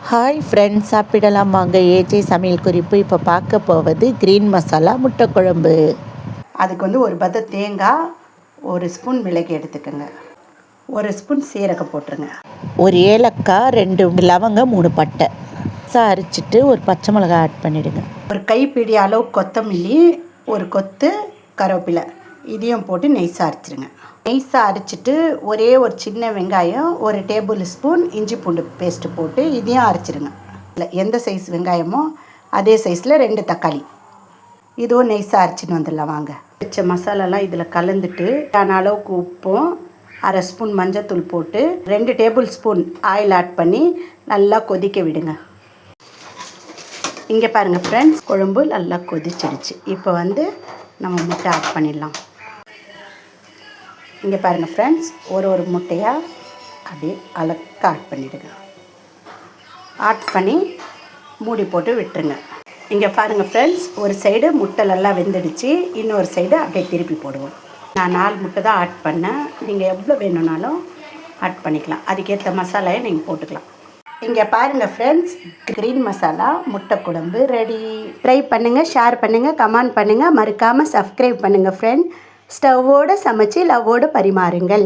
Hi friends, சாப்பிடலாம் வாங்க. AJ சமையல் குறிப்பு. இப்போ பார்க்க போவது க்ரீன் மசாலா முட்டை குழம்பு. அதுக்கு ஒரு பத்த தேங்காய், ஒரு ஸ்பூன் மிளகு எடுத்துக்கோங்க, ஒரு ஸ்பூன் சீரகம் போட்டுருங்க, ஒரு ஏலக்காய், 2 லவங்கம், 3 பட்டை அரைச்சிட்டு ஒரு பச்சை மிளகாய் ஆட் பண்ணிவிடுங்க. ஒரு கைப்பிடி அளவு கொத்தமல்லி, ஒரு கொத்து கருவேப்பிலை, இதையும் போட்டு நெய்ஸாக அரைச்சிடுங்க. நெய்ஸாக அரைச்சிட்டு ஒரே ஒரு சின்ன வெங்காயம், ஒரு டேபிள் ஸ்பூன் இஞ்சி பூண்டு பேஸ்ட்டு போட்டு இதையும் அரைச்சிடுங்க. இல்லை, எந்த சைஸ் வெங்காயமோ அதே சைஸில் 2 தக்காளி, இதுவும் நெய்ஸாக அரைச்சிட்டு வந்துடலாம் வாங்க. வச்ச மசாலாலாம் இதில் கலந்துட்டு அளவுக்கு உப்பும், அரை ஸ்பூன் மஞ்சத்தூள் போட்டு 2 டேபிள் ஸ்பூன் ஆயில் ஆட் பண்ணி நல்லா கொதிக்க விடுங்க. இங்கே பாருங்கள் ஃப்ரெண்ட்ஸ், குழம்பு நல்லா கொதிச்சிடுச்சு. இப்போ நம்ம முட்டை ஆட் பண்ணிடலாம். இங்கே பாருங்கள் ஃப்ரெண்ட்ஸ், ஒரு முட்டையாக அப்படியே அலக்க ஆட் பண்ணிவிடுங்க. ஆட் பண்ணி மூடி போட்டு விட்டுருங்க. இங்கே பாருங்கள் ஃப்ரெண்ட்ஸ், ஒரு சைடு முட்டை நல்லா வெந்துடுச்சு, இன்னொரு சைடு அப்படியே திருப்பி போடுவோம். நான் 4 முட்டை தான் ஆட் பண்ணேன். நீங்கள் எவ்வளோ வேணும்னாலும் ஆட் பண்ணிக்கலாம், அதுக்கேற்ற மசாலாயை நீங்கள் போட்டுக்கலாம். இங்கே பாருங்கள் ஃப்ரெண்ட்ஸ், க்ரீன் மசாலா முட்டை குழம்பு ரெடி. ட்ரை பண்ணுங்கள், ஷேர் பண்ணுங்கள், கமெண்ட் பண்ணுங்கள், மறக்காமல் சப்ஸ்கிரைப் பண்ணுங்கள் ஃப்ரெண்ட். ஸ்டவ்வோடு சமைச்சு லவ்வோடு பரிமாறுங்கள்.